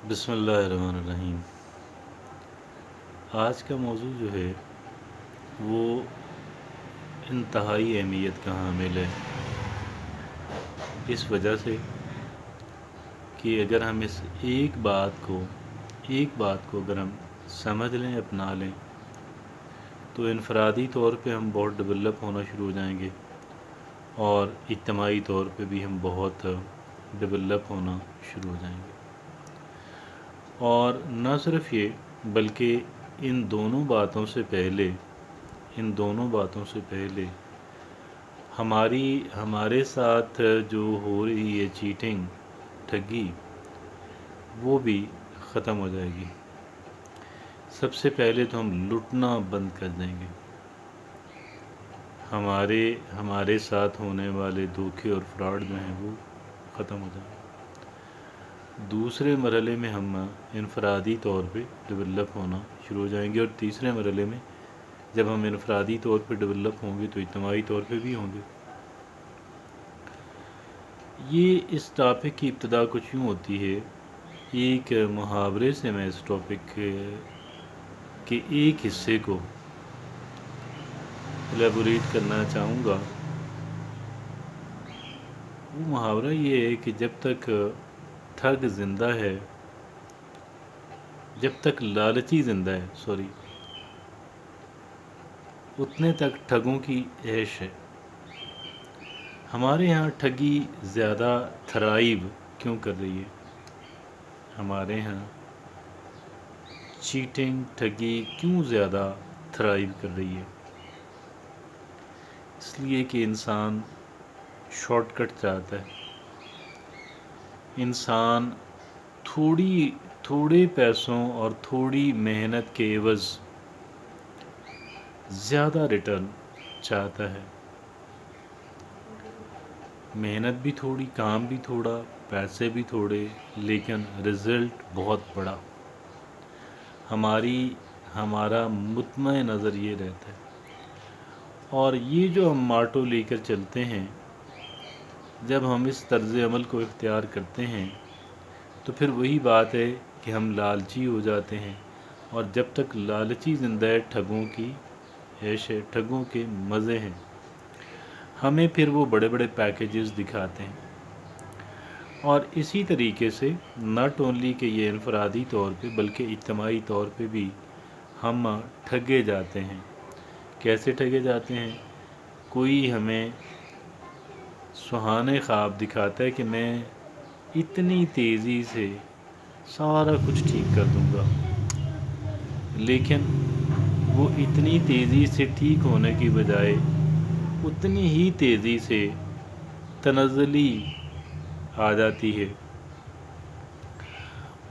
بسم اللہ الرحمن الرحیم۔ آج کا موضوع جو ہے وہ انتہائی اہمیت کا حامل ہے، اس وجہ سے کہ اگر ہم اس ایک بات کو اگر ہم سمجھ لیں، اپنا لیں، تو انفرادی طور پہ ہم بہت ڈیولپ ہونا شروع ہو جائیں گے، اور اجتماعی طور پہ بھی ہم بہت ڈیولپ ہونا شروع ہو جائیں گے۔ اور نہ صرف یہ بلکہ ان دونوں باتوں سے پہلے ہمارے ساتھ جو ہو رہی ہے چیٹنگ، ٹھگی، وہ بھی ختم ہو جائے گی۔ سب سے پہلے تو ہم لٹنا بند کر دیں گے، ہمارے ساتھ ہونے والے دھوکے اور فراڈ جو ہیں وہ ختم ہو جائیں گے۔ دوسرے مرحلے میں ہم انفرادی طور پہ ڈیولپ ہونا شروع ہو جائیں گے، اور تیسرے مرحلے میں جب ہم انفرادی طور پہ ڈیولپ ہوں گے تو اجتماعی طور پہ بھی ہوں گے۔ یہ اس ٹاپک کی ابتدا کچھ یوں ہوتی ہے، ایک محاورے سے میں اس ٹاپک کے ایک حصے کو الیبوریٹ کرنا چاہوں گا۔ وہ محاورہ یہ ہے کہ جب تک ٹھگ زندہ ہے، جب تک لالچی زندہ ہے، اتنے تک ٹھگوں کی عیش ہے۔ ہمارے ہاں ٹھگی زیادہ تھرائیو کیوں کر رہی ہے؟ ہمارے ہاں چیٹنگ، ٹھگی کیوں زیادہ تھرائیو کر رہی ہے؟ اس لیے کہ انسان شارٹ کٹ چاہتا ہے۔ انسان تھوڑے پیسوں اور تھوڑی محنت کے عوض زیادہ ریٹرن چاہتا ہے۔ محنت بھی تھوڑی، کام بھی تھوڑا، پیسے بھی تھوڑے، لیکن رزلٹ بہت بڑا۔ ہمارا مطمع نظر یہ رہتا ہے، اور یہ جو ہم ماٹو لے کر چلتے ہیں، جب ہم اس طرز عمل کو اختیار کرتے ہیں تو پھر وہی بات ہے کہ ہم لالچی ہو جاتے ہیں، اور جب تک لالچی زندہ ہے ٹھگوں کی عیش ہے، ٹھگوں کے مزے ہیں۔ ہمیں پھر وہ بڑے بڑے پیکیجز دکھاتے ہیں، اور اسی طریقے سے ناٹ اونلی کہ یہ انفرادی طور پہ بلکہ اجتماعی طور پہ بھی ہم ٹھگے جاتے ہیں۔ کیسے ٹھگے جاتے ہیں؟ کوئی ہمیں سہانے خواب دکھاتا ہے کہ میں اتنی تیزی سے سارا کچھ ٹھیک کر دوں گا، لیکن وہ اتنی تیزی سے ٹھیک ہونے کی بجائے اتنی ہی تیزی سے تنزلی آ جاتی ہے۔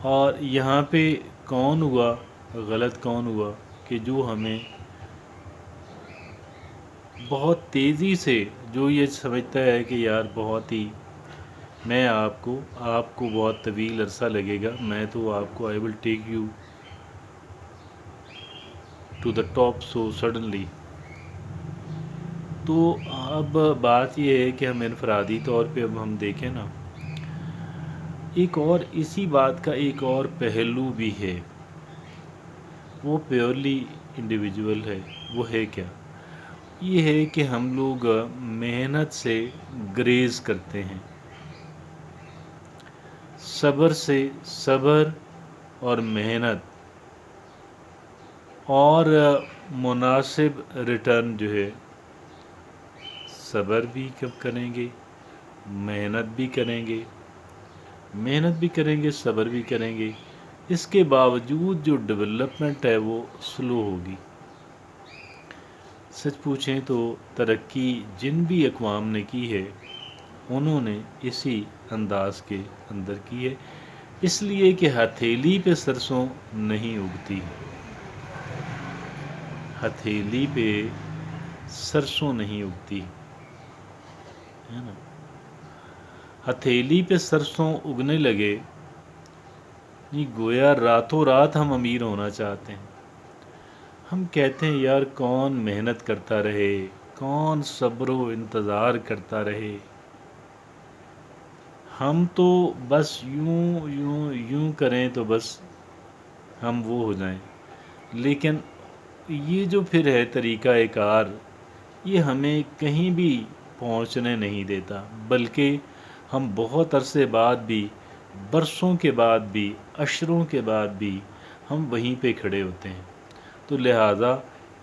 اور یہاں پہ غلط کون ہوا کہ جو ہمیں بہت تیزی سے، جو یہ سمجھتا ہے کہ یار بہت ہی میں آپ کو بہت طویل عرصہ لگے گا، میں تو آپ کو I will take you to the top so suddenly. تو اب بات یہ ہے کہ ہم انفرادی طور پہ اب ہم دیکھیں نا، ایک اور اسی بات کا ایک اور پہلو بھی ہے، وہ پیورلی انڈیویجول ہے۔ وہ ہے کیا؟ یہ ہے کہ ہم لوگ محنت سے گریز کرتے ہیں، صبر اور محنت اور مناسب ریٹرن جو ہے، صبر بھی کب کریں گے، محنت بھی کریں گے، صبر بھی کریں گے، اس کے باوجود جو ڈیولپمنٹ ہے وہ سلو ہوگی۔ سچ پوچھیں تو ترقی جن بھی اقوام نے کی ہے، انہوں نے اسی انداز کے اندر کی ہے، اس لیے کہ ہتھیلی پہ سرسوں نہیں اگتی، ہتھیلی پہ سرسوں نہیں اگتی ہے نا۔ ہتھیلی پہ سرسوں اگنے لگے، گویا راتوں رات ہم امیر ہونا چاہتے ہیں۔ ہم کہتے ہیں یار کون محنت کرتا رہے، کون صبر و انتظار کرتا رہے، ہم تو بس یوں یوں یوں کریں تو بس ہم وہ ہو جائیں، لیکن یہ جو پھر ہے طریقہ کار، یہ ہمیں کہیں بھی پہنچنے نہیں دیتا، بلکہ ہم بہت عرصے بعد بھی، برسوں کے بعد بھی، عشروں کے بعد بھی ہم وہیں پہ کھڑے ہوتے ہیں۔ تو لہٰذا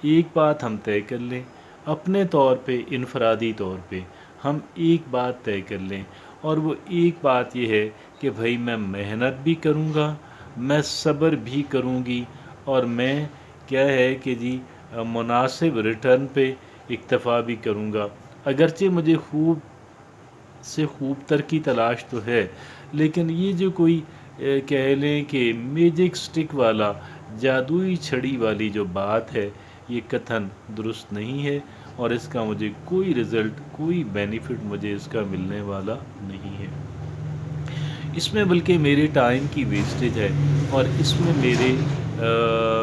ایک بات ہم طے کر لیں، اپنے طور پہ، انفرادی طور پہ ہم ایک بات طے کر لیں، اور وہ ایک بات یہ ہے کہ بھائی میں محنت بھی کروں گا، میں صبر بھی کروں گی، اور میں کیا ہے کہ جی مناسب ریٹرن پہ اکتفا بھی کروں گا۔ اگرچہ مجھے خوب سے خوب تر کی تلاش تو ہے، لیکن یہ جو کوئی کہہ لیں کہ میجک سٹک والا، جادوئی چھڑی والی جو بات ہے، یہ کتھن درست نہیں ہے، اور اس کا مجھے کوئی رزلٹ، کوئی بینیفٹ مجھے اس کا ملنے والا نہیں ہے۔ اس میں بلکہ میرے ٹائم کی ویسٹیج ہے، اور اس میں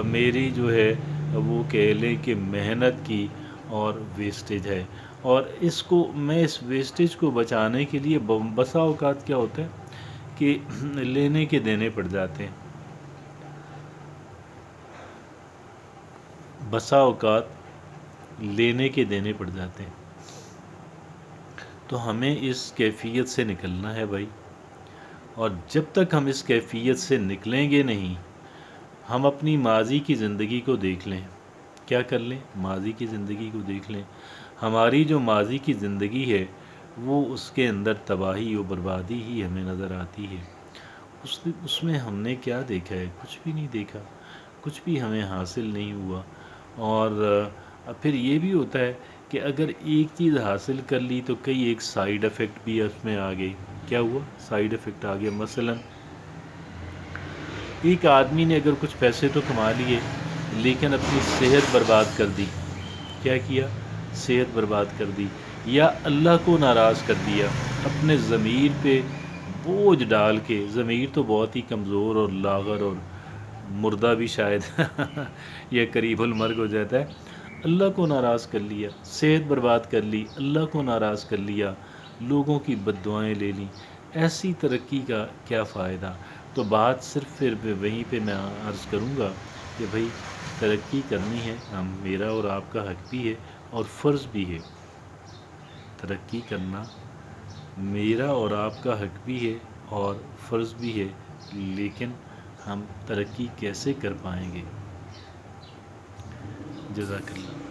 میری جو ہے وہ کہہ لیں کہ محنت کی اور ویسٹیج ہے، اور اس ویسٹیج کو بچانے کے لیے بسا اوقات کیا ہوتا ہے کہ لینے کے دینے پڑ جاتے ہیں، بسا اوقات لینے کے دینے پڑ جاتے ہیں۔ تو ہمیں اس کیفیت سے نکلنا ہے بھائی، اور جب تک ہم اس کیفیت سے نکلیں گے نہیں، ہم اپنی ماضی کی زندگی کو دیکھ لیں، کیا کر لیں، ماضی کی زندگی کو دیکھ لیں، ہماری جو ماضی کی زندگی ہے وہ اس کے اندر تباہی و بربادی ہی ہمیں نظر آتی ہے۔ اس میں ہم نے کیا دیکھا ہے؟ کچھ بھی نہیں دیکھا، کچھ بھی ہمیں حاصل نہیں ہوا، اور پھر یہ بھی ہوتا ہے کہ اگر ایک چیز حاصل کر لی تو کئی ایک سائیڈ افیکٹ بھی اس میں آ گئی۔ کیا ہوا؟ سائیڈ افیکٹ آ گیا۔ مثلاً ایک آدمی نے اگر کچھ پیسے تو کما لیے، لیکن اپنی صحت برباد کر دی۔ کیا کیا؟ صحت برباد کر دی، یا اللہ کو ناراض کر دیا، اپنے ضمیر پہ بوجھ ڈال کے۔ ضمیر تو بہت ہی کمزور اور لاغر اور مردہ بھی شاید یہ قریب المرگ ہو جاتا ہے۔ اللہ کو ناراض کر لیا، صحت برباد کر لی، اللہ کو ناراض کر لیا، لوگوں کی بد دعائیں لے لیں، ایسی ترقی کا کیا فائدہ؟ تو بات صرف پھر وہیں پہ میں عرض کروں گا کہ بھائی ترقی کرنی ہے، میرا اور آپ کا حق بھی ہے اور فرض بھی ہے۔ ترقی کرنا میرا اور آپ کا حق بھی ہے اور فرض بھی ہے، لیکن ہم ترقی کیسے کر پائیں گے؟ جزاک اللہ۔